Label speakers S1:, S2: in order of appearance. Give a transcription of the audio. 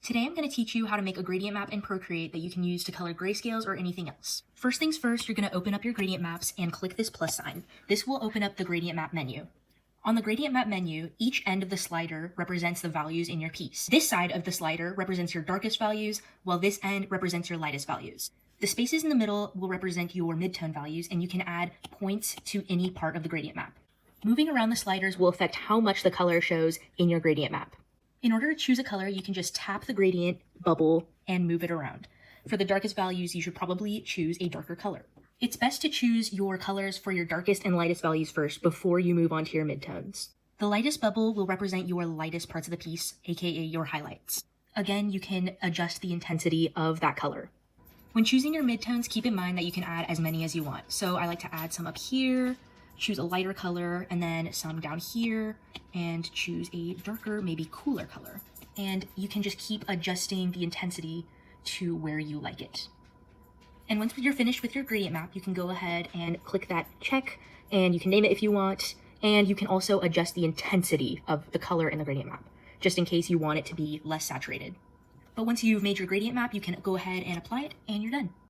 S1: Today I'm going to teach you how to make a gradient map in Procreate that you can use to color grayscales or anything else. First things first, you're going to open up your gradient maps and click this plus sign. This will open up the gradient map menu. On the gradient map menu, each end of the slider represents the values in your piece. This side of the slider represents your darkest values, while this end represents your lightest values. The spaces in the middle will represent your midtone values, and you can add points to any part of the gradient map. Moving around the sliders will affect how much the color shows in your gradient map. In order to choose a color, you can just tap the gradient bubble and move it around. For the darkest values, you should probably choose a darker color. It's best to choose your colors for your darkest and lightest values first before you move on to your midtones. The lightest bubble will represent your lightest parts of the piece, aka your highlights. Again, you can adjust the intensity of that color. When choosing your midtones, keep in mind that you can add as many as you want. So I like to add some up here, choose a lighter color, and then some down here, and choose a darker, maybe cooler color. And you can just keep adjusting the intensity to where you like it. And once you're finished with your gradient map, you can go ahead and click that check, and you can name it if you want, and you can also adjust the intensity of the color in the gradient map, just in case you want it to be less saturated. But once you've made your gradient map, you can go ahead and apply it, and you're done.